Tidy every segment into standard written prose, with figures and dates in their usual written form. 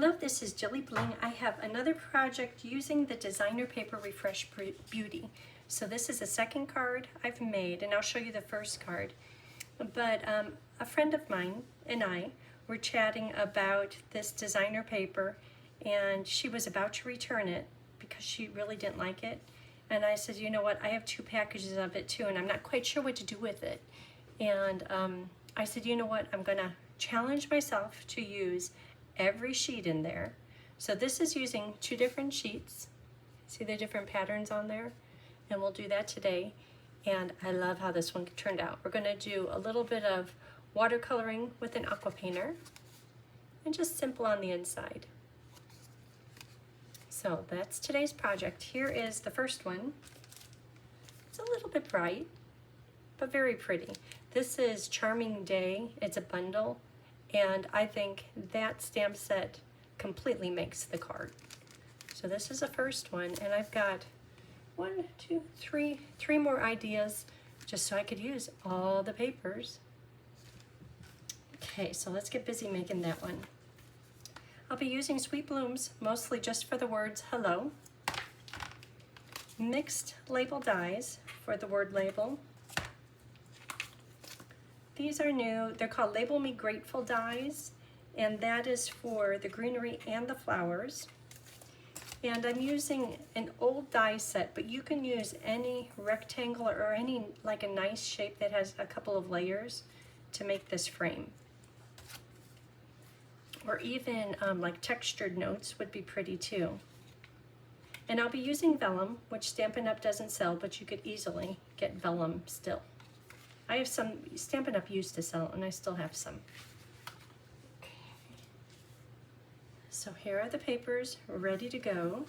Hello, this is JilliBling. I have another project using the designer paper Refreshed Beauty. So this is the second card I've made, and I'll show you the first card. But a friend of mine and I were chatting about this designer paper, and she was about to return it because she really didn't like it. And I said, you know what, I have 2 packages of it too, and I'm not quite sure what to do with it. And I said, you know what, I'm gonna challenge myself to use every sheet in there. So this is using 2 different sheets. See the different patterns on there? And we'll do that today. And I love how this one turned out. We're gonna do a little bit of watercoloring with an aqua painter and just simple on the inside. So that's today's project. Here is the first one. It's a little bit bright, but very pretty. This is Charming Day. It's a bundle. And I think that stamp set completely makes the card. So this is the first one, and I've got 1, 2, 3 more ideas just so I could use all the papers. Okay, so let's get busy making that one. I'll be using Sweet Blooms, mostly just for the words hello. Mixed label dies for the word label. These are new. They're called Label Me Grateful dies, and that is for the greenery and the flowers. And I'm using an old die set, but you can use any rectangle or any like a nice shape that has a couple of layers to make this frame. Or even like textured notes would be pretty too. And I'll be using Vellum, which Stampin' Up! Doesn't sell, but you could easily get Vellum still. I have some Stampin' Up! Used to sell, and I still have some. Okay. So here are the papers ready to go.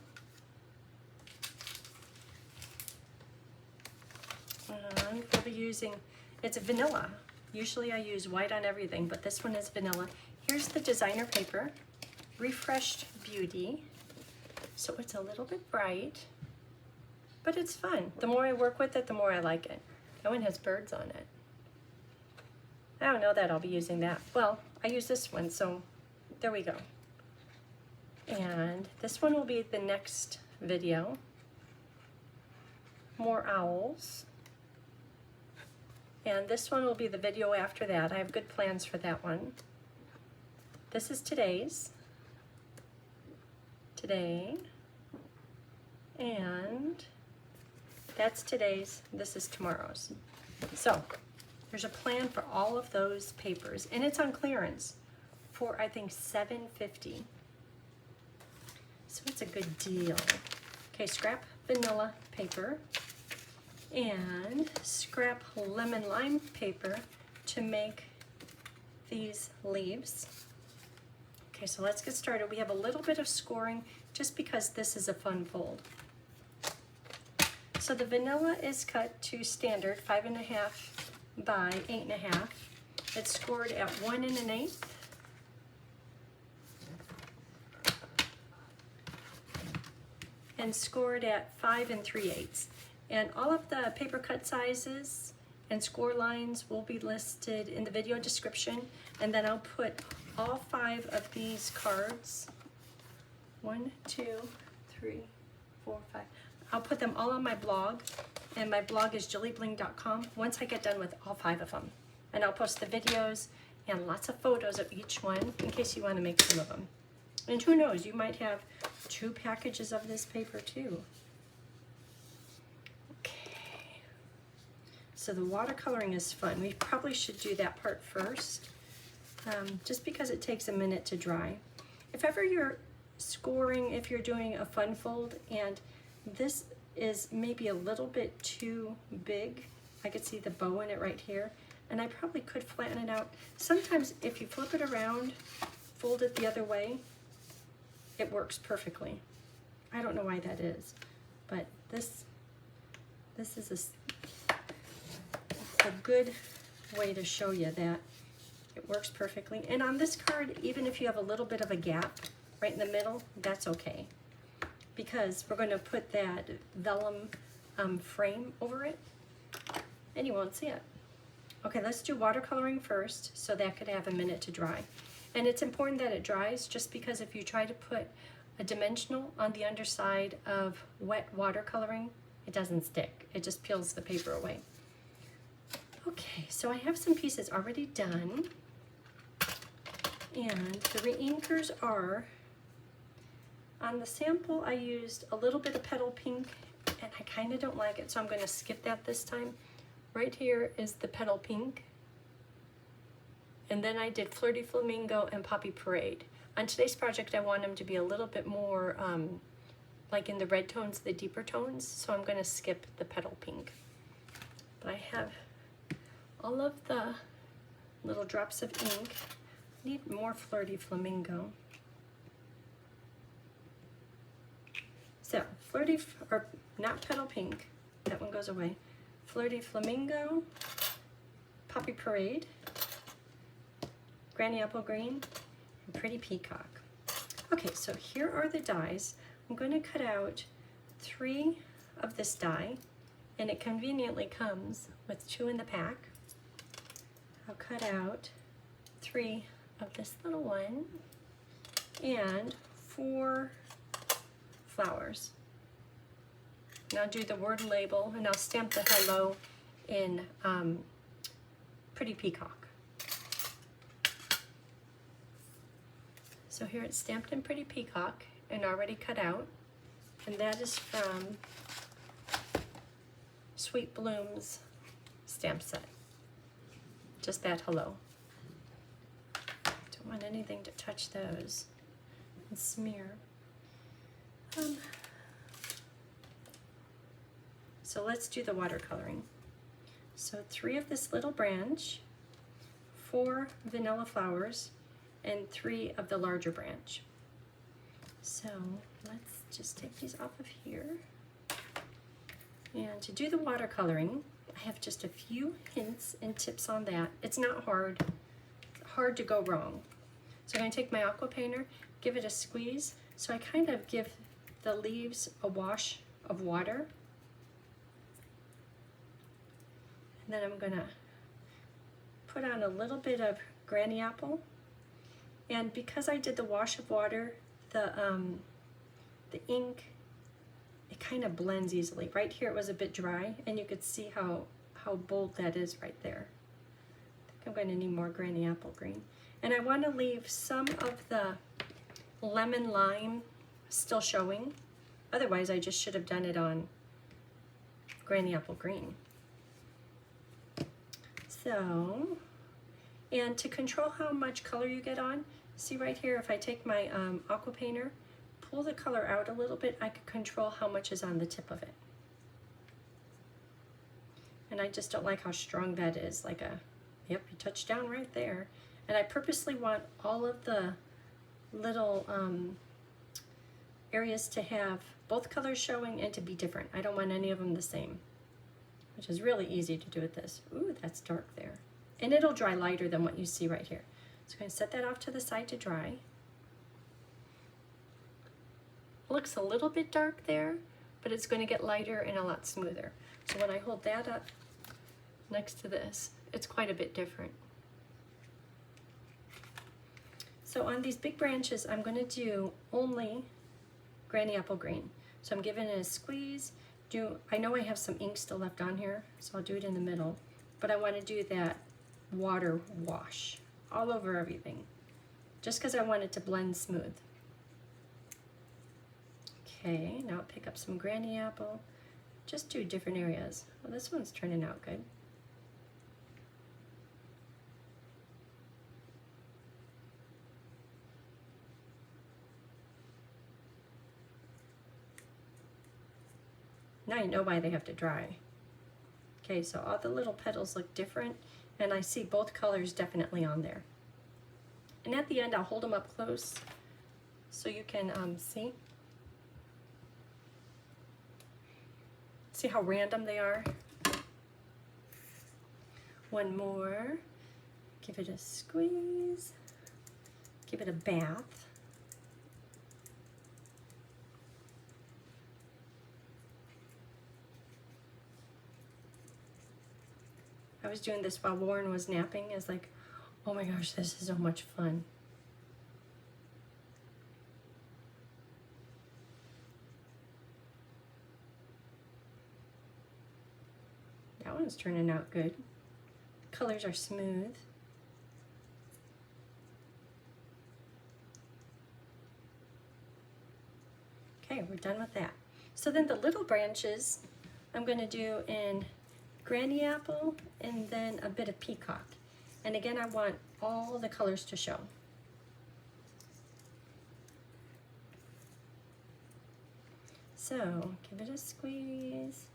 And we'll be using, it's a vanilla. Usually I use white on everything, but this one is vanilla. Here's the designer paper, Refreshed Beauty. So it's a little bit bright, but it's fun. The more I work with it, the more I like it. That one has birds on it. I don't know that I'll be using that. Well, I use this one, so there we go. And this one will be the next video. More owls. And this one will be the video after that. I have good plans for that one. This is today's. Today. And that's today's. This is tomorrow's. So there's a plan for all of those papers, and it's on clearance for I think $7.50. So it's a good deal. Okay, scrap vanilla paper and scrap lemon lime paper to make these leaves. Okay, so let's get started. We have a little bit of scoring just because this is a fun fold. So the vanilla is cut to standard 5.5 by 8.5. It's scored at 1 1/8. And scored at 5 3/8. And all of the paper cut sizes and score lines will be listed in the video description. And then I'll put all 5 of these cards, 1, 2, 3, 4, 5. I'll put them all on my blog, and my blog is JilliBling.com once I get done with all 5 of them. And I'll post the videos and lots of photos of each one in case you want to make some of them. And who knows, you might have 2 packages of this paper too. Okay. So the watercoloring is fun. We probably should do that part first, just because it takes a minute to dry. If ever you're scoring, if you're doing a fun fold and this is maybe a little bit too big, I could see the bow in it right here, and I probably could flatten it out. Sometimes if you flip it around, fold it the other way, it works perfectly. I don't know why that is, but this is a good way to show you that it works perfectly. And on this card, even if you have a little bit of a gap right in the middle, that's okay, because we're going to put that vellum frame over it and you won't see it. Okay, let's do watercoloring first, so that could have a minute to dry. And it's important that it dries, just because if you try to put a dimensional on the underside of wet watercoloring, it doesn't stick. It just peels the paper away. Okay, so I have some pieces already done. And the re-inkers are, on the sample I used a little bit of Petal Pink, and I kind of don't like it, so I'm going to skip that this time. Right here is the Petal Pink. And then I did Flirty Flamingo and Poppy Parade. On today's project, I want them to be a little bit more like in the red tones, the deeper tones, so I'm going to skip the Petal Pink. But I have all of the little drops of ink. I need more Flirty Flamingo. So, or not Petal Pink, that one goes away. Flirty Flamingo, Poppy Parade, Granny Apple Green, and Pretty Peacock. Okay, so here are the dies. I'm going to cut out 3 of this die, and it conveniently comes with 2 in the pack. I'll cut out 3 of this little one and 4 flowers. And I'll do the word label, and I'll stamp the hello in Pretty Peacock. So here it's stamped in Pretty Peacock and already cut out, and that is from Sweet Bloom's stamp set. Just that hello. Don't want anything to touch those and smear. So let's do the watercoloring. So 3 of this little branch, 4 vanilla flowers, and 3 of the larger branch. So let's just take these off of here. And to do the watercoloring, I have just a few hints and tips on that. It's not hard to go wrong. So I'm going to take my aqua painter, give it a squeeze, so I kind of give the leaves a wash of water. And then I'm going to put on a little bit of Granny Apple. And because I did the wash of water, the ink, it kind of blends easily. Right here it was a bit dry, and you could see how bold that is right there. I think I'm going to need more Granny Apple Green. And I want to leave some of the lemon lime still showing. Otherwise, I just should have done it on Granny Apple Green. So, and to control how much color you get on, see right here, if I take my aqua painter, pull the color out a little bit, I can control how much is on the tip of it. And I just don't like how strong that is, like yep, you touch down right there. And I purposely want all of the little areas to have both colors showing and to be different. I don't want any of them the same, which is really easy to do with this. Ooh, that's dark there. And it'll dry lighter than what you see right here. So I'm going to set that off to the side to dry. Looks a little bit dark there, but it's going to get lighter and a lot smoother. So when I hold that up next to this, it's quite a bit different. So on these big branches, I'm going to do only Granny Apple Green. So I'm giving it a squeeze. I know I have some ink still left on here, so I'll do it in the middle. But I want to do that water wash all over everything, just because I want it to blend smooth. Okay, now I'll pick up some Granny Apple. Just do different areas. Well, this one's turning out good. Now you know why they have to dry. Okay, so all the little petals look different, and I see both colors definitely on there. And at the end, I'll hold them up close so you can see. See how random they are? One more. Give it a squeeze. Give it a bath. I was doing this while Warren was napping. I was like, oh my gosh, this is so much fun. That one's turning out good. Colors are smooth. Okay, we're done with that. So then the little branches I'm going to do in Granny Apple and then a bit of Peacock. And again, I want all the colors to show. So give it a squeeze,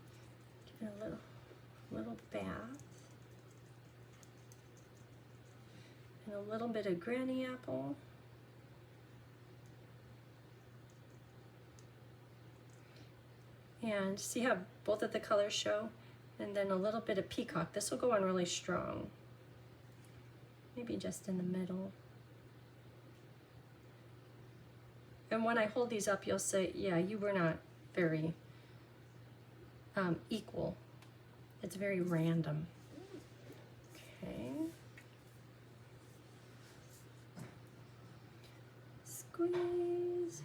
give it a little bath, and a little bit of Granny Apple. And see how both of the colors show? And then a little bit of Peacock. This will go on really strong. Maybe just in the middle. And when I hold these up, you'll say, yeah, you were not very equal. It's very random. Okay. Squeeze.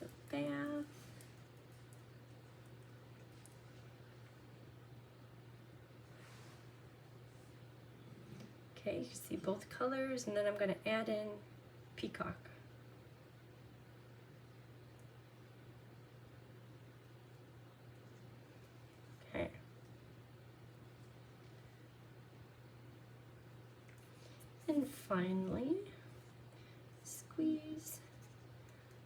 The bath. Okay, you can see both colors, and then I'm going to add in Peacock. Okay. And finally, squeeze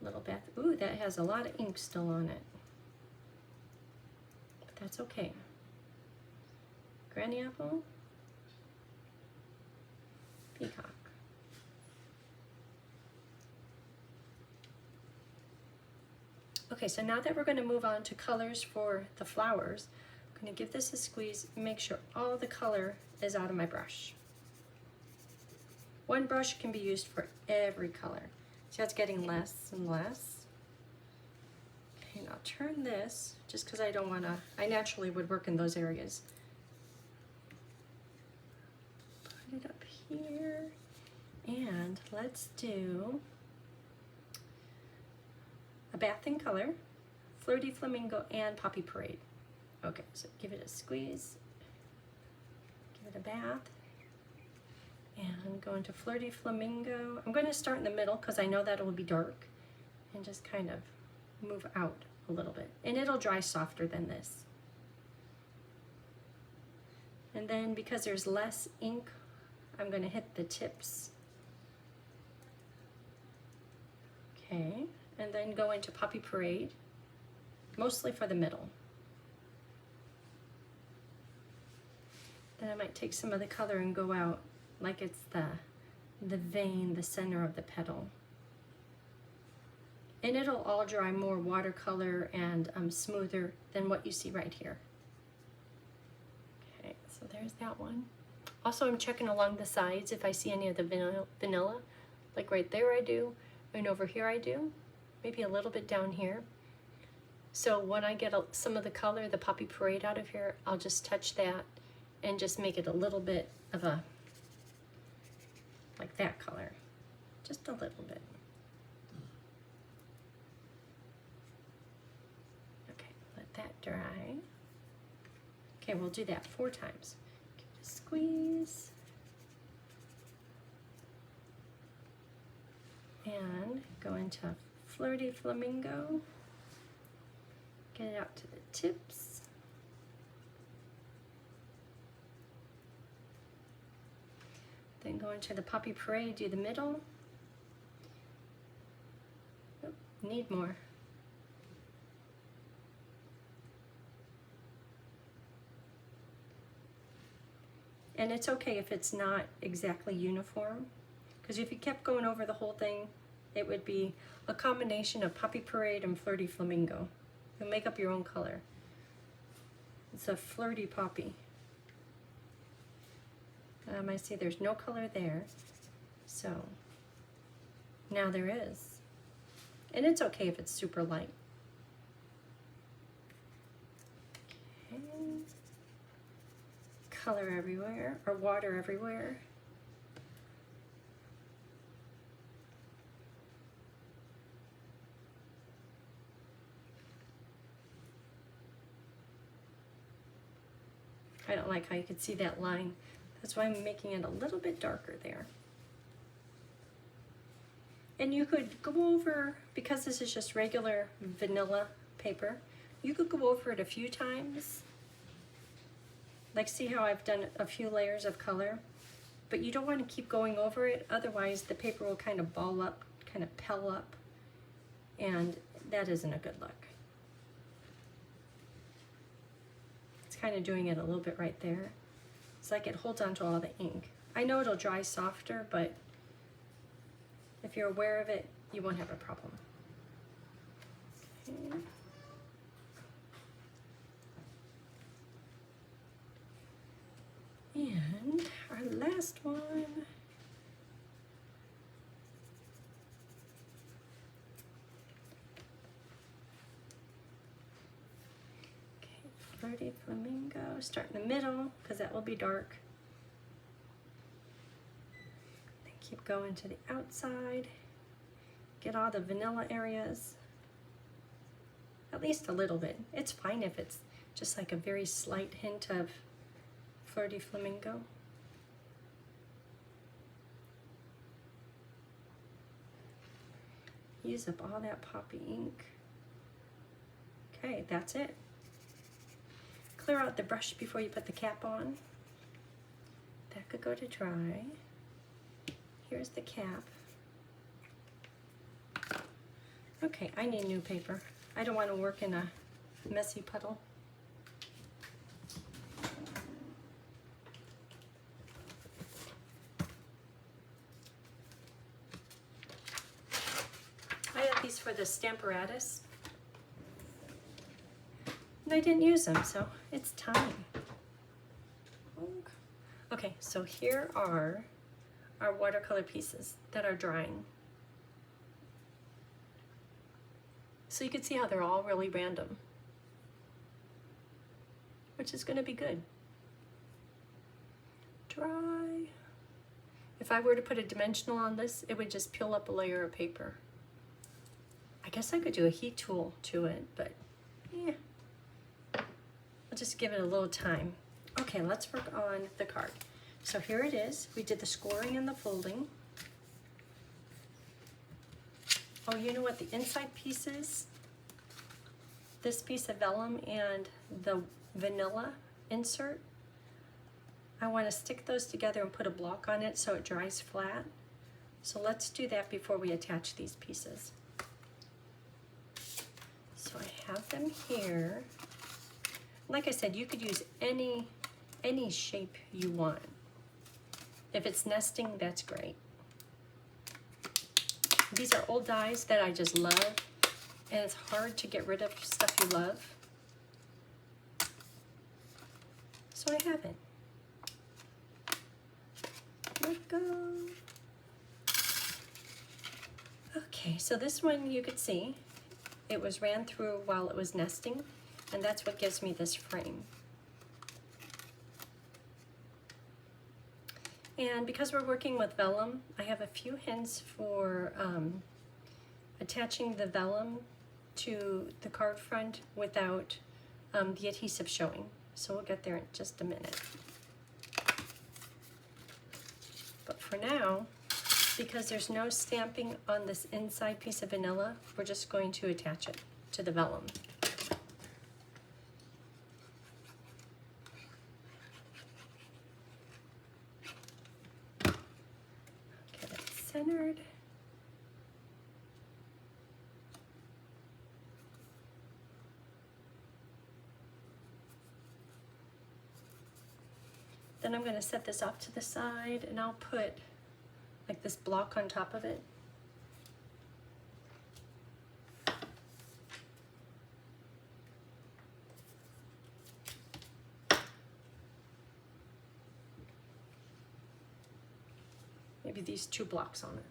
a little bath. Ooh, that has a lot of ink still on it. But that's okay. Granny Apple. Peacock. Okay, so now that we're going to move on to colors for the flowers, I'm going to give this a squeeze and make sure all the color is out of my brush. One brush can be used for every color. See how it's getting less and less? Okay, now turn this, just because I don't want to, I naturally would work in those areas. Put it up here, and let's do a bathing color, Flirty Flamingo and Poppy Parade. Okay, so give it a squeeze, give it a bath, and go into Flirty Flamingo. I'm going to start in the middle because I know that it will be dark, and just kind of move out a little bit, and it'll dry softer than this. And then because there's less ink, I'm going to hit the tips. Okay, and then go into Poppy Parade, mostly for the middle. Then I might take some of the color and go out like it's the vein, the center of the petal. And it'll all dry more watercolor and smoother than what you see right here. Okay, so there's that one. Also, I'm checking along the sides if I see any of the vanilla. Like right there I do, and over here I do. Maybe a little bit down here. So when I get some of the color, the Poppy Parade out of here, I'll just touch that and just make it a little bit of a, like that color. Just a little bit. Okay, let that dry. Okay, we'll do that 4 times. Squeeze, and go into Flirty Flamingo, get it out to the tips, then go into the Poppy Parade, do the middle. Oh, need more. And it's okay if it's not exactly uniform, because if you kept going over the whole thing, it would be a combination of Poppy Parade and Flirty Flamingo. You'll make up your own color. It's a flirty poppy. I see there's no color there, so now there is. And it's okay if it's super light. Okay. Color everywhere, or water everywhere. I don't like how you can see that line. That's why I'm making it a little bit darker there. And you could go over, because this is just regular vanilla paper, you could go over it a few times. Like, see how I've done a few layers of color? But you don't want to keep going over it, otherwise the paper will kind of ball up, kind of pell up, and that isn't a good look. It's kind of doing it a little bit right there. It's like it holds onto all the ink. I know it'll dry softer, but if you're aware of it, you won't have a problem. Okay. And our last one. Okay, Flirty Flamingo. Start in the middle, because that will be dark. Then keep going to the outside. Get all the vanilla areas. At least a little bit. It's fine if it's just like a very slight hint of Flirty Flamingo. Use up all that poppy ink. Okay, that's it. Clear out the brush before you put the cap on. That could go to dry. Here's the cap. Okay, I need new paper. I don't want to work in a messy puddle. For the Stamparatus, and I didn't use them, so it's time. Okay, so here are our watercolor pieces that are drying. So you can see how they're all really random, which is going to be good. Dry. If I were to put a dimensional on this, it would just peel up a layer of paper. I guess I could do a heat tool to it, but yeah, I'll just give it a little time. Okay, let's work on the card. So here it is. We did the scoring and the folding. Oh, you know what the inside piece is? This piece of vellum and the vanilla insert. I want to stick those together and put a block on it so it dries flat. So let's do that before we attach these pieces. So I have them here. Like I said, you could use any shape you want. If it's nesting, that's great. These are old dies that I just love, and it's hard to get rid of stuff you love. So I have it. Let go. Okay, so this one you could see, it was ran through while it was nesting, and that's what gives me this frame. And because we're working with vellum, I have a few hints for attaching the vellum to the card front without the adhesive showing. So we'll get there in just a minute. But for now, because there's no stamping on this inside piece of vanilla, we're just going to attach it to the vellum. Get it centered. Then I'm going to set this off to the side, and I'll put like this block on top of it. Maybe these 2 blocks on it.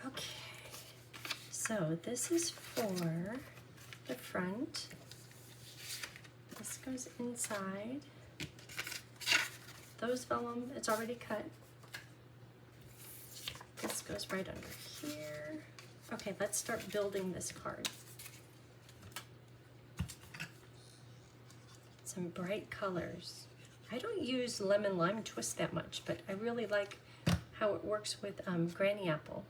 Okay, so this is for the front. This goes inside. Those vellum, it's already cut. This goes right under here. Okay, let's start building this card. some bright colors. I don't use lemon lime twist that much, but I really like how it works with granny apple.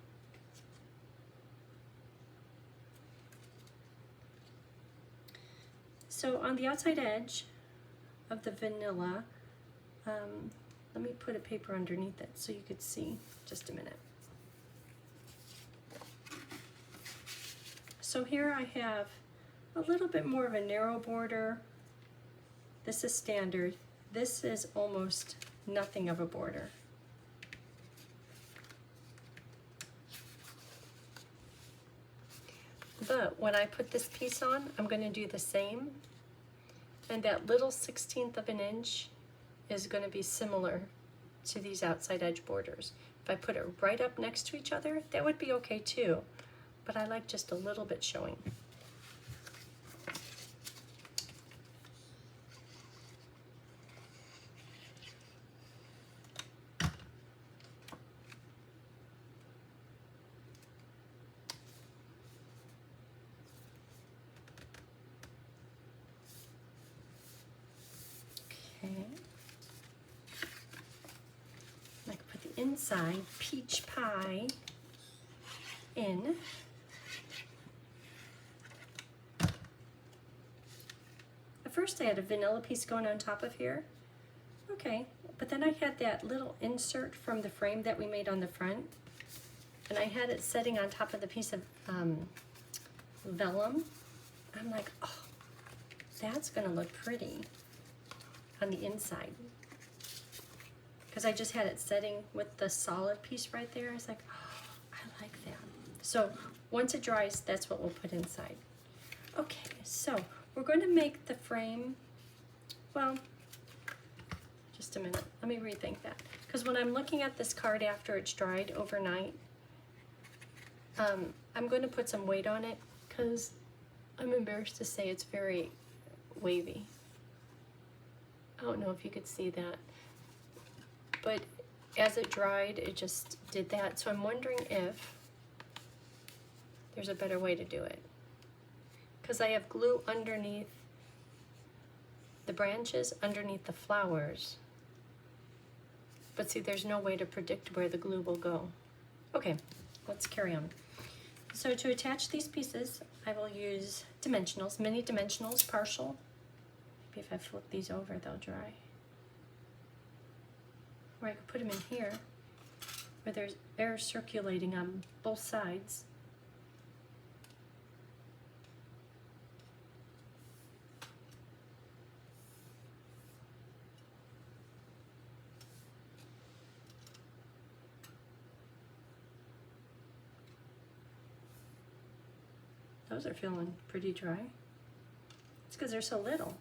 So on the outside edge of the vanilla, let me put a paper underneath it so you could see. Just a minute. So here I have a little bit more of a narrow border. This is standard. This is almost nothing of a border. But when I put this piece on, I'm going to do the same. And that little 1/16 of an inch is going to be similar to these outside edge borders. If I put it right up next to each other, that would be okay too. But I like just a little bit showing. I can put the inside peach pie in. At first I had a vanilla piece going on top of here. Okay, but then I had that little insert from the frame that we made on the front, and I had it setting on top of the piece of vellum. I'm like, oh, that's gonna look pretty on the inside. Because I just had it setting with the solid piece right there. I was like, oh, I like that. So once it dries, that's what we'll put inside. Okay, so we're going to make the frame, well, just a minute, let me rethink that. Because when I'm looking at this card after it's dried overnight, I'm going to put some weight on it because I'm embarrassed to say it's very wavy. I don't know if you could see that, but as it dried, it just did that. So I'm wondering if there's a better way to do it. Because I have glue underneath the branches, underneath the flowers. But see, there's no way to predict where the glue will go. Okay, let's carry on. So to attach these pieces, I will use dimensionals, mini dimensionals, partial. Maybe if I flip these over, they'll dry. Or I could put them in here, where there's air circulating on both sides. Those are feeling pretty dry. It's because they're so little.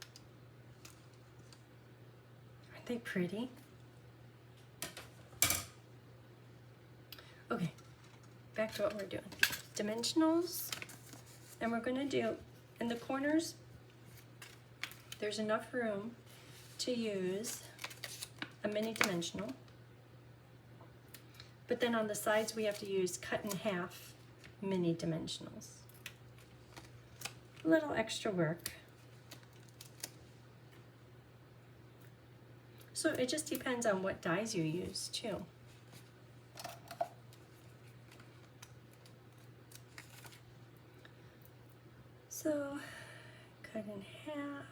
Aren't they pretty? Okay, back to what we're doing. Dimensionals, and we're going to do, in the corners, there's enough room to use a mini dimensional. But then on the sides, we have to use cut in half mini dimensionals. A little extra work. So it just depends on what dies you use too. So cut in half.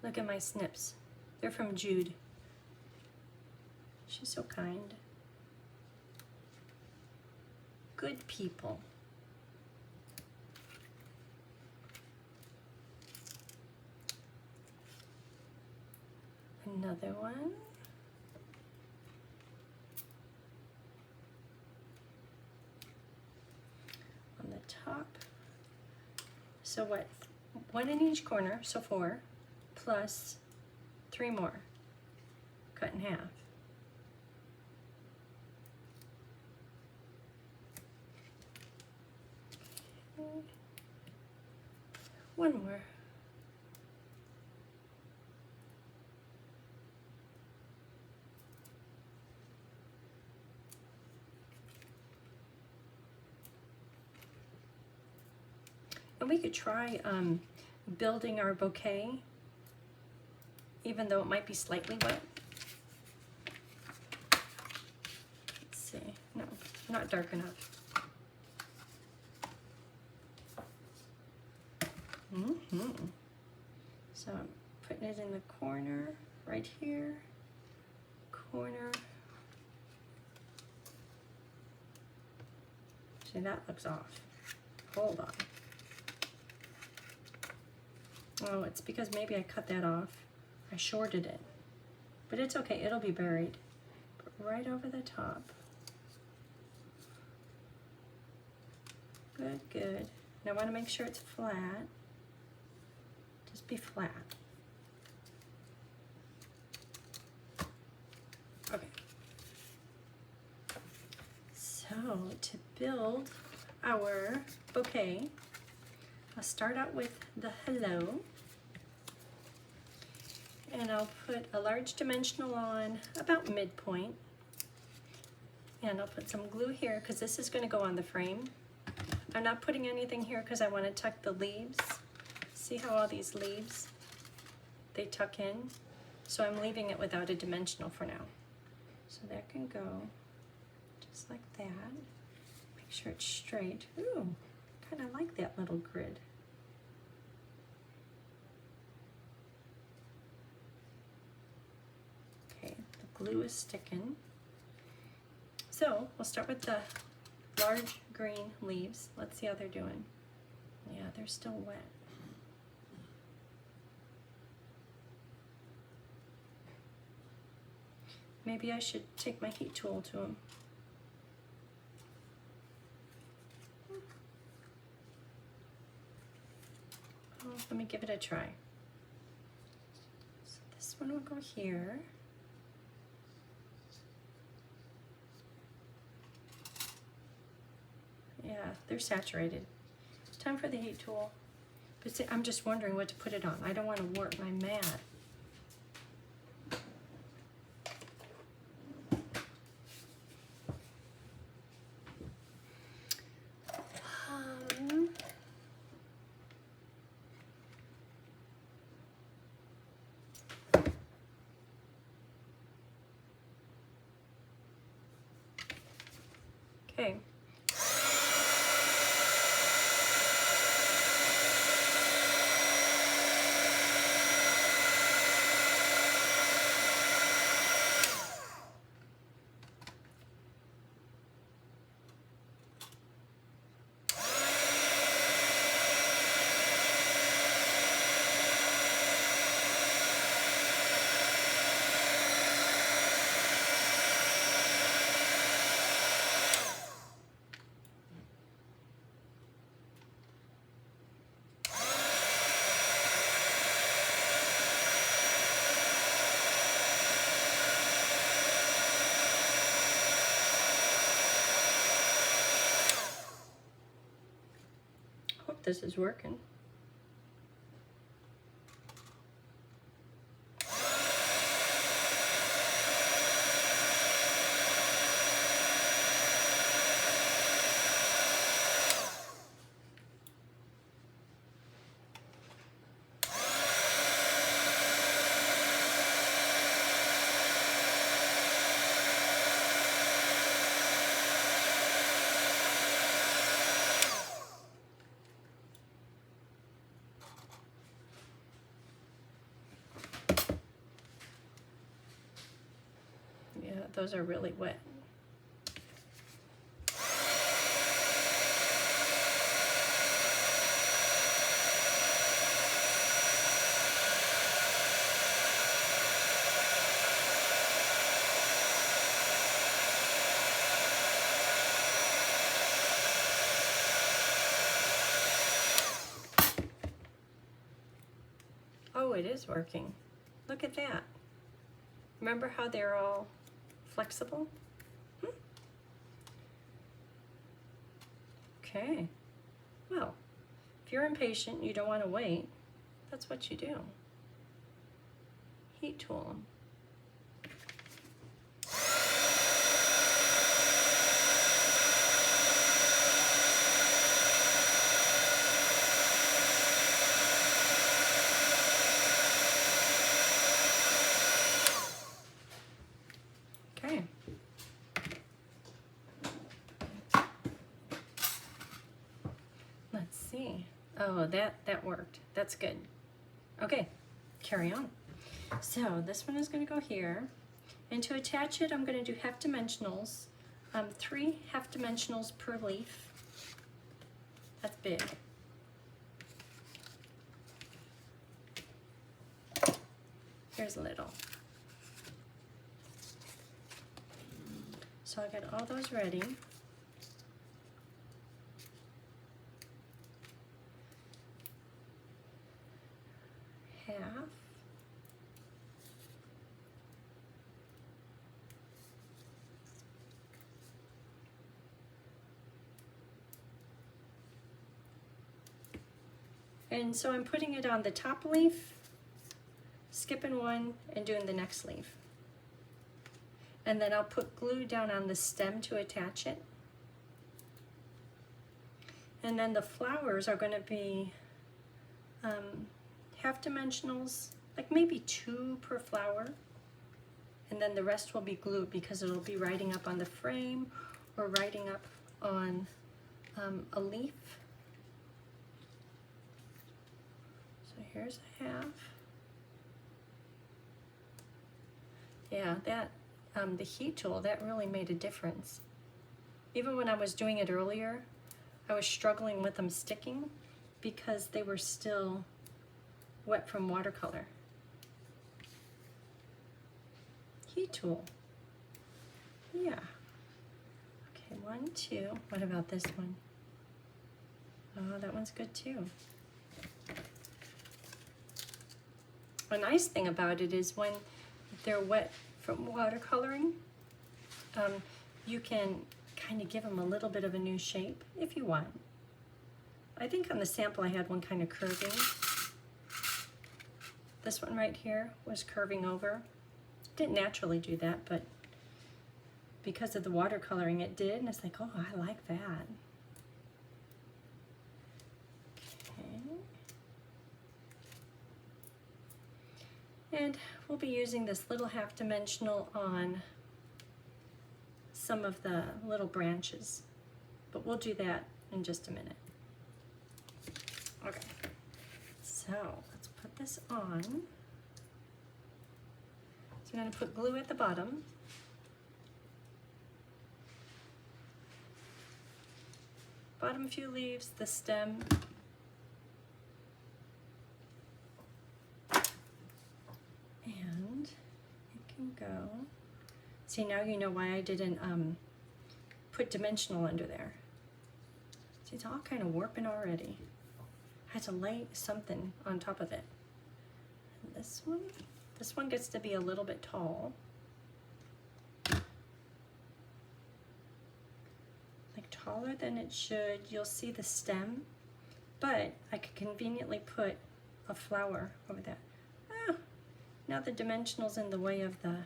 Look at my snips. They're from Jude. She's so kind. Good people. Another one. On the top. So what? One in each corner, so 4, plus 3 more. Cut in half. Okay. One more. And we could try building our bouquet, even though it might be slightly wet. Let's see, no, not dark enough. So I'm putting it in the corner, right here, corner. See, that looks off. Hold on. Oh, it's because maybe I cut that off. I shorted it. But it's okay, it'll be buried. But right over the top. Good, good. Now I want to make sure it's flat. Just be flat. Okay. So to build our bouquet, I'll start out with the hello. And I'll put a large dimensional on about midpoint. And I'll put some glue here because this is going to go on the frame. I'm not putting anything here because I want to tuck the leaves. See how all these leaves, they tuck in? So I'm leaving it without a dimensional for now. So that can go just like that. Make sure it's straight. Ooh, kind of like that little grid. Okay, the glue is sticking. So we'll start with the large green leaves. Let's see how they're doing. Yeah, they're still wet. Maybe I should take my heat tool to them. Oh, let me give it a try. So this one will go here. Yeah, they're saturated. Time for the heat tool. But see, I'm just wondering what to put it on. I don't want to warp my mat. Okay. This is working. Those are really wet. Oh, it is working. Look at that. Remember how they're all flexible? Okay. Well, if you're impatient, you don't want to wait, that's what you do. Heat tool them. Okay. Let's see. Oh, that worked. That's good. Okay, carry on. So this one is going to go here. And to attach it, I'm going to do half dimensionals. 3 half dimensionals per leaf. That's big. Here's a little. So I got all those ready. Half. And so I'm putting it on the top leaf, skipping one, and doing the next leaf. And then I'll put glue down on the stem to attach it. And then the flowers are going to be half dimensionals, like maybe 2 per flower. And then the rest will be glued because it'll be riding up on the frame or riding up on a leaf. So here's a half. Yeah, that the heat tool, that really made a difference. Even when I was doing it earlier, I was struggling with them sticking because they were still wet from watercolor. Heat tool. Yeah. Okay, 1, 2. What about this one? Oh, that one's good too. A nice thing about it is when they're wet from watercoloring, you can kind of give them a little bit of a new shape if you want. I think on the sample I had one kind of curving. This one right here was curving over. Didn't naturally do that, but because of the watercoloring it did, and it's like, oh, I like that. Okay. And we'll be using this little half dimensional on some of the little branches, but we'll do that in just a minute. Okay, so let's put this on. So I'm going to put glue at the bottom. Bottom few leaves, the stem. And it can go. See, now you know why I didn't put dimensional under there. See, it's all kind of warping already. I had to lay something on top of it. And this one gets to be a little bit tall. Like taller than it should. You'll see the stem, but I could conveniently put a flower over there. Ah, now the dimensional's in the way of the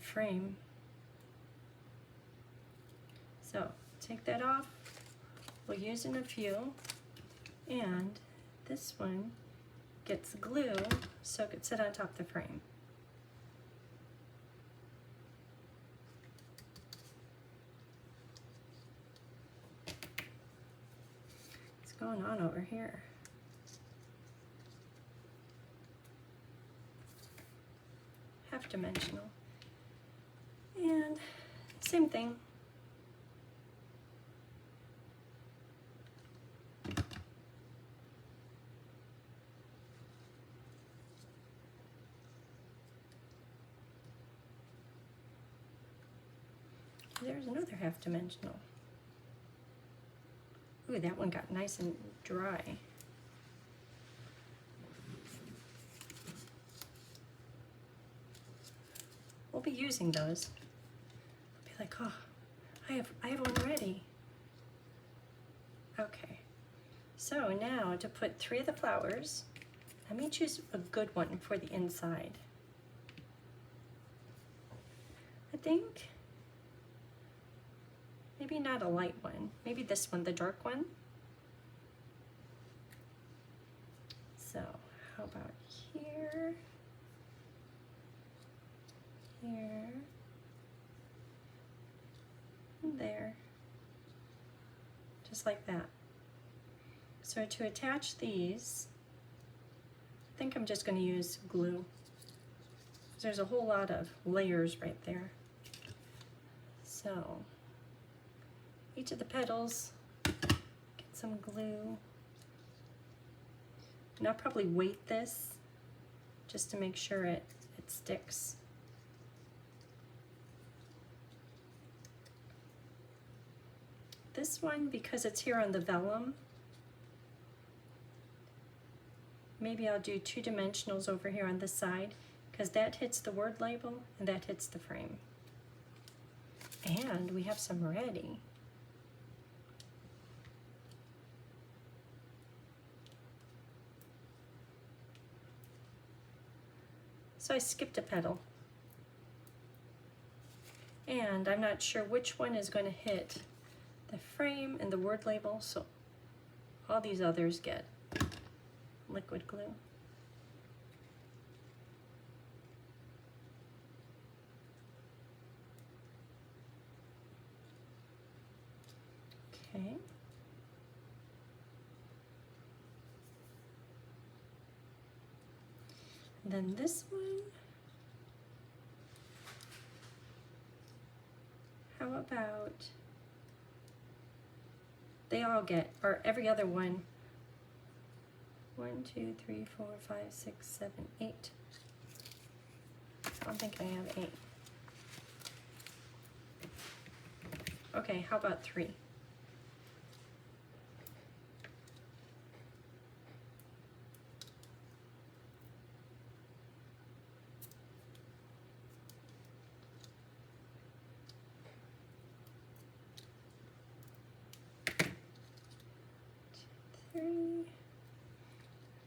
frame. So take that off. We'll use in a few, and this one gets glue so it can sit on top of the frame. What's going on over here? Half dimensional. And same thing. There's another half dimensional. Ooh, that one got nice and dry. We'll be using those. I'll be like, oh, I have one ready. Okay. So now to put 3 of the flowers, let me choose a good one for the inside. I think maybe not a light one. Maybe this one, the dark one. So how about here? there, and there, just like that. So to attach these, I think I'm just going to use glue. There's a whole lot of layers right there. So each of the petals, get some glue. And I'll probably weight this just to make sure it sticks. This one, because it's here on the vellum, maybe I'll do 2 dimensionals over here on this side, because that hits the word label and that hits the frame. And we have some ready. So I skipped a petal. And I'm not sure which one is going to hit the frame and the word label, so all these others get liquid glue. Okay. And then this one, how about, they all get, or every other one, 1, 2, 3, 4, 5, 6, 7, 8. I don't think I have 8. Okay, how about 3?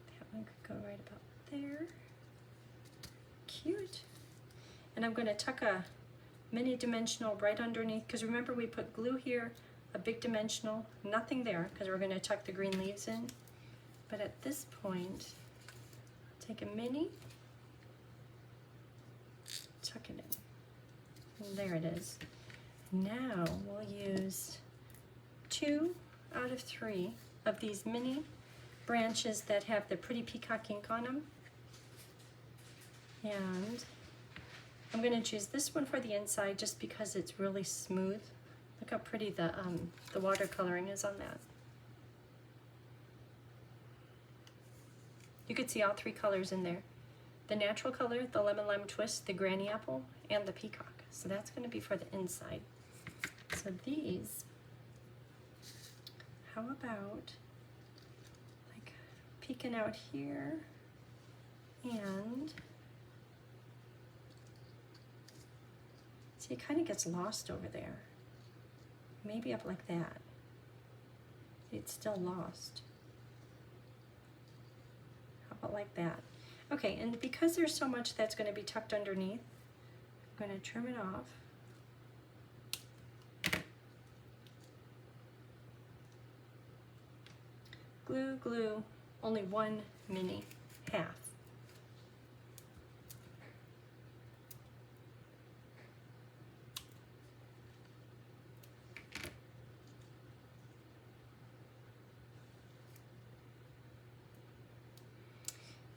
That one could go right about there. Cute. And I'm going to tuck a mini dimensional right underneath, because remember we put glue here, a big dimensional, nothing there, because we're going to tuck the green leaves in. But at this point, take a mini, tuck it in. And there it is. Now we'll use 2 out of 3 of these mini branches that have the pretty peacock ink on them. And I'm going to choose this one for the inside just because it's really smooth. Look how pretty the watercoloring is on that. You could see all 3 colors in there. The natural color, the lemon lime twist, the granny apple, and the peacock. So that's going to be for the inside. So these, how about like peeking out here and see, it kind of gets lost over there. Maybe up like that. It's still lost. How about like that? Okay, and because there's so much that's going to be tucked underneath, I'm going to trim it off. Glue, glue, only 1 mini, half.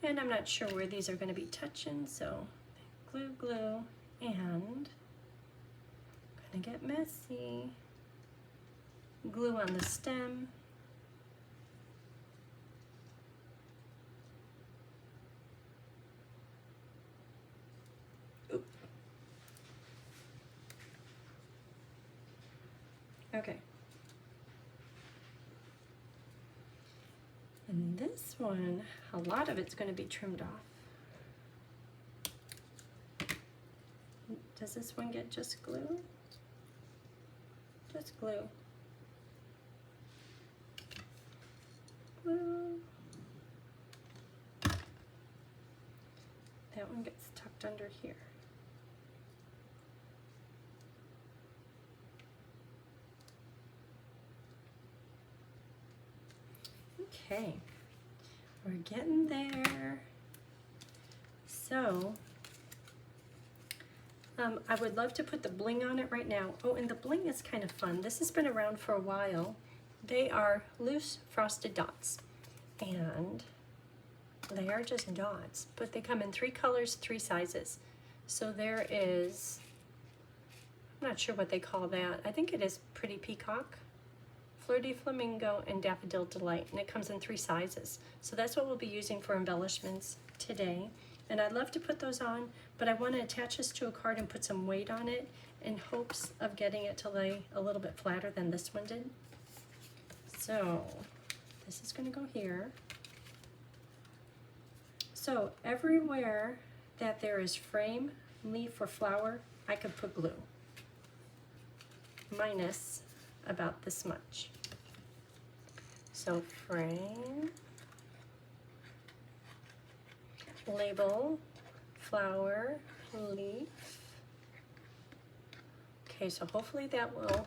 And I'm not sure where these are going to be touching, so glue, glue, and gonna get messy. Glue on the stem. Oop. Okay. And this one, a lot of it's going to be trimmed off. Does this one get just glue? Just glue. Glue. That one gets tucked under here. Okay, we're getting there. So I would love to put the bling on it right now. Oh, and the bling is kind of fun. This has been around for a while. They are loose frosted dots, and they are just dots, but they come in 3 colors, 3 sizes. So there is, I'm not sure what they call that. I think it is Pretty Peacock, Flirty Flamingo, and Daffodil Delight, and it comes in 3 sizes. So that's what we'll be using for embellishments today. And I'd love to put those on, but I want to attach this to a card and put some weight on it in hopes of getting it to lay a little bit flatter than this one did. So this is going to go here. So everywhere that there is frame, leaf, or flower, I could put glue, minus about this much. So frame, label, flower, leaf. Okay, so hopefully that will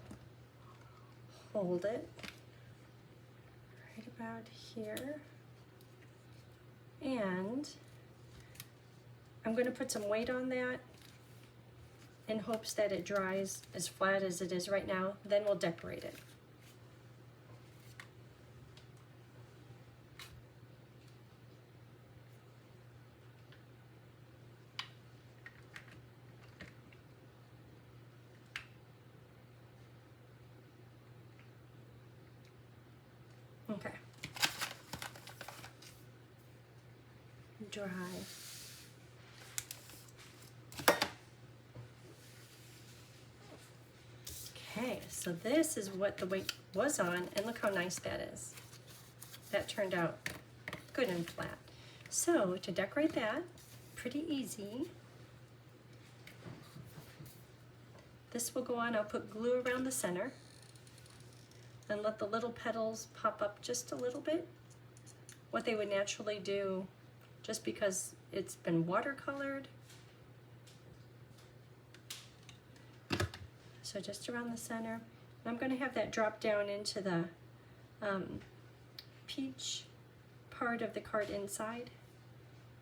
hold it right about here. And I'm going to put some weight on that in hopes that it dries as flat as it is right now. Then we'll decorate it. Okay. Dry. Okay, so this is what the weight was on, and look how nice that is. That turned out good and flat. So to decorate that, pretty easy. This will go on. I'll put glue around the center and let the little petals pop up just a little bit, what they would naturally do just because it's been watercolored. So just around the center. I'm going to have that drop down into the peach part of the card inside.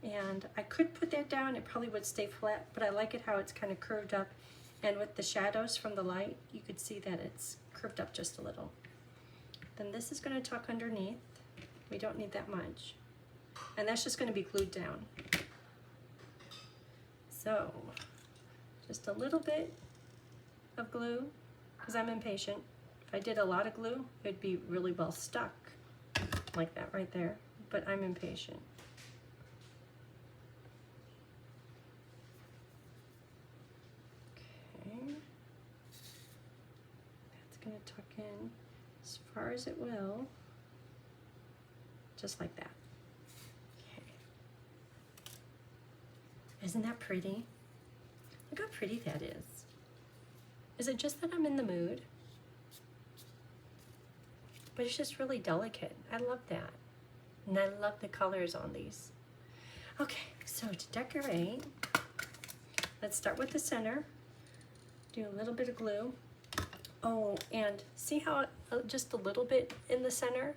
And I could put that down, it probably would stay flat, but I like it how it's kind of curved up. And with the shadows from the light, you could see that it's curved up just a little. Then this is going to tuck underneath. We don't need that much. And that's just going to be glued down. So, just a little bit of glue, because I'm impatient. If I did a lot of glue, it'd be really well stuck, like that right there. But I'm impatient. Okay. That's going to tuck in as far as it will, just like that. Okay. Isn't that pretty? Look how pretty that is. Is it just that I'm in the mood? But it's just really delicate. I love that. And I love the colors on these. Okay, so to decorate, let's start with the center. Do a little bit of glue. Oh, and see how just a little bit in the center?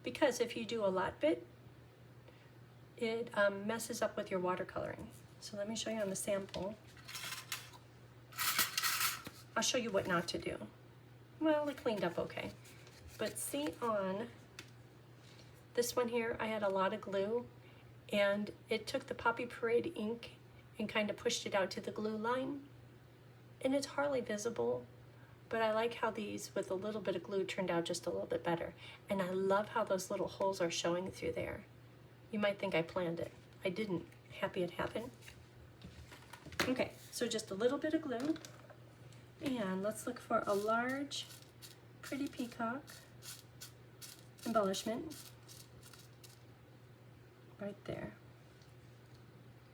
Because if you do a lot bit, it messes up with your watercoloring. So let me show you on the sample. I'll show you what not to do. Well, it cleaned up okay. But see on this one here, I had a lot of glue, and it took the Poppy Parade ink and kind of pushed it out to the glue line. And it's hardly visible, but I like how these with a little bit of glue turned out just a little bit better. And I love how those little holes are showing through there. You might think I planned it. I didn't. Happy it happened. Okay, so just a little bit of glue. And let's look for a large, Pretty Peacock embellishment. Right there.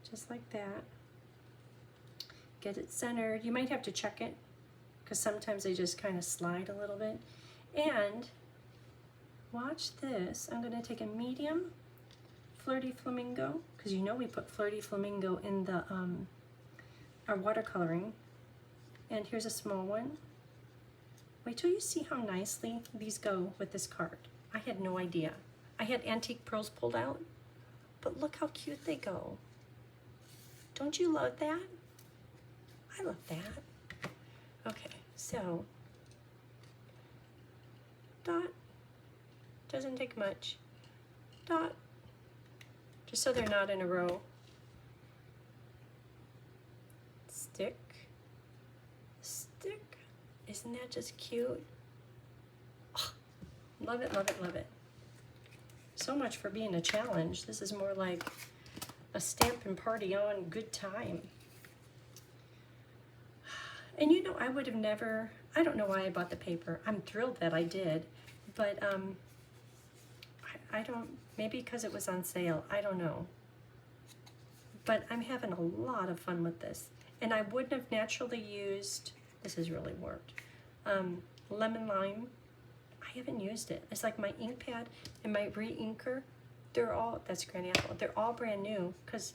Just like that. Get it centered. You might have to check it, because sometimes they just kind of slide a little bit. And watch this. I'm going to take a medium Flirty Flamingo, because you know we put Flirty Flamingo in the our watercoloring. And here's a small one. Wait till you see how nicely these go with this card. I had no idea. I had antique pearls pulled out, but look how cute they go. Don't you love that? I love that. Okay, so dot, doesn't take much, dot, just so they're not in a row. Stick, stick, isn't that just cute? Oh, love it, love it, love it. So much for being a challenge. This is more like a Stampin' party on good time. And you know, I would have never, I don't know why I bought the paper. I'm thrilled that I did, but I don't, maybe because it was on sale, I don't know. But I'm having a lot of fun with this. And I wouldn't have naturally used, this has really worked, lemon lime. I haven't used it. It's like my ink pad and my re-inker, they're all, that's Granny Apple, they're all brand new because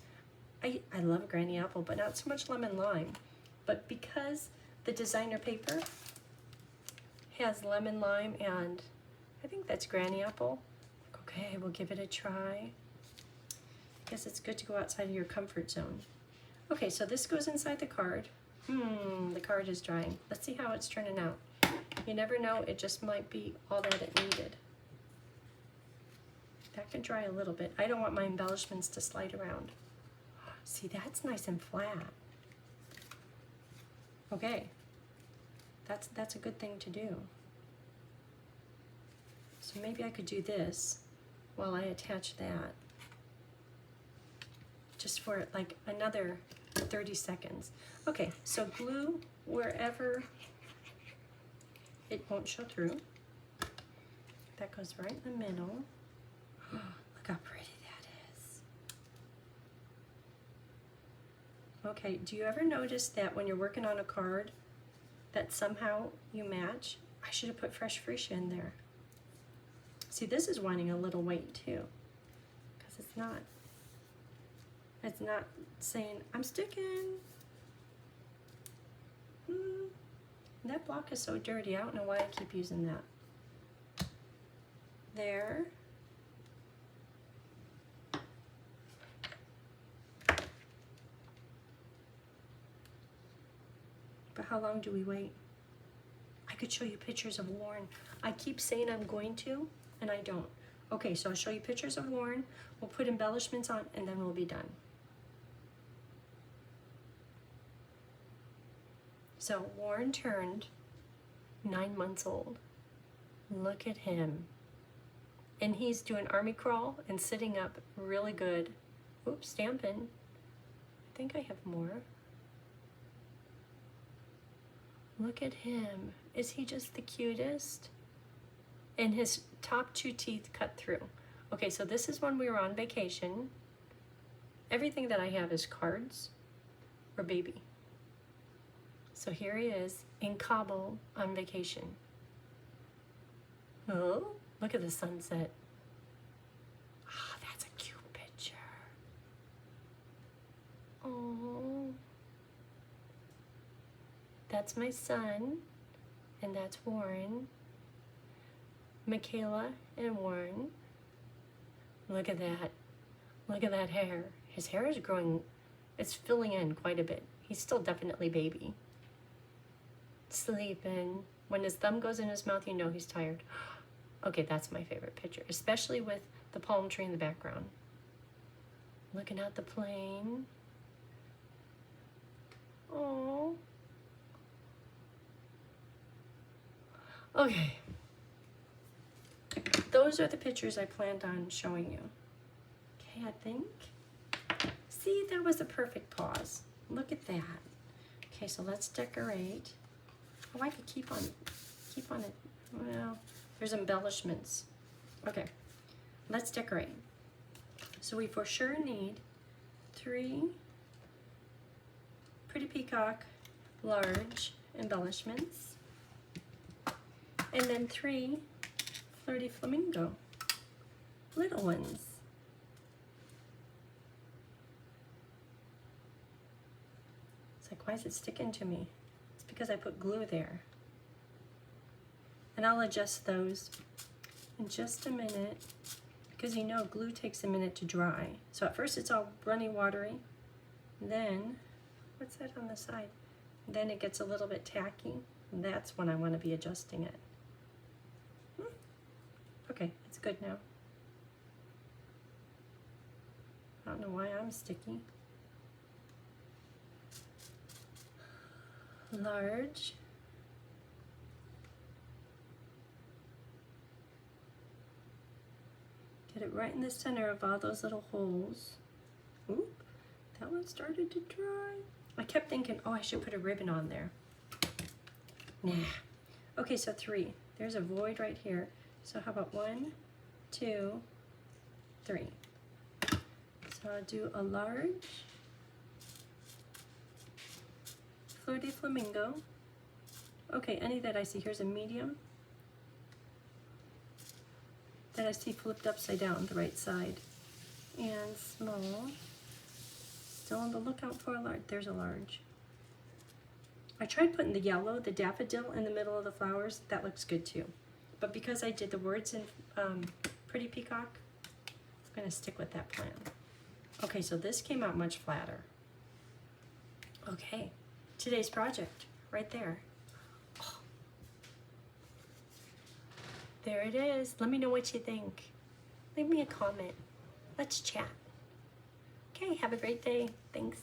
I love Granny Apple, but not so much lemon lime. But because the designer paper has lemon lime and I think that's Granny Apple, okay, we'll give it a try. Guess it's good to go outside of your comfort zone. Okay, so this goes inside the card. The card is drying. Let's see how it's turning out. You never know, it just might be all that it needed. That can dry a little bit. I don't want my embellishments to slide around. See, that's nice and flat. Okay, that's a good thing to do. So maybe I could do this while I attach that. Just for like another 30 seconds. Okay, so glue wherever it won't show through. That goes right in the middle. Look how pretty that is. Okay, do you ever notice that when you're working on a card that somehow you match? I should have put fresh freesia in there. See, this is wanting a little weight too, because it's not saying, I'm sticking. That block is so dirty. I don't know why I keep using that. There. But how long do we wait? I could show you pictures of Warren. I keep saying I'm going to, and I don't. Okay, so I'll show you pictures of Warren. We'll put embellishments on, and then we'll be done. So Warren turned 9 months old. Look at him. And he's doing army crawl and sitting up really good. Oops, Stampin'. I think I have more. Look at him. Is he just the cutest? And his top 2 teeth cut through. Okay, so this is when we were on vacation. Everything that I have is cards or baby. So here he is in Cabo on vacation. Oh, look at the sunset. Ah, that's a cute picture. Oh, that's my son, and that's Warren, Michaela, and Warren. Look at that. Look at that hair. His hair is growing, it's filling in quite a bit. He's still definitely baby. Sleeping. When his thumb goes in his mouth, you know he's tired. Okay, that's my favorite picture, especially with the palm tree in the background. Looking at the plane. Oh. Okay. Those are the pictures I planned on showing you. Okay, I think. See, that was a perfect pause. Look at that. Okay, so let's decorate. Oh, I could keep on it. Well, there's embellishments. Okay, let's decorate. So we for sure need 3 Pretty Peacock large embellishments, and then 3 Flirty Flamingo little ones. It's like, why is it sticking to me? It's because I put glue there. And I'll adjust those in just a minute, because you know glue takes a minute to dry. So at first it's all runny, watery. Then, what's that on the side? Then it gets a little bit tacky. And that's when I want to be adjusting it. Okay, it's good now. I don't know why I'm sticky. Large. Get it right in the center of all those little holes. Oop, that one started to dry. I kept thinking, oh, I should put a ribbon on there. Nah. Okay, so 3. There's a void right here. So how about 1, 2, 3. So I'll do a large Fleur de Flamingo. Okay, any that I see. Here's a medium that I see flipped upside down the right side. And small. Still on the lookout for a large. There's a large. I tried putting the yellow, the daffodil, in the middle of the flowers. That looks good too. But because I did the words in Pretty Peacock, I'm going to stick with that plan. Okay, so this came out much flatter. Okay, today's project, right there. Oh. There it is. Let me know what you think. Leave me a comment. Let's chat. Okay, have a great day. Thanks.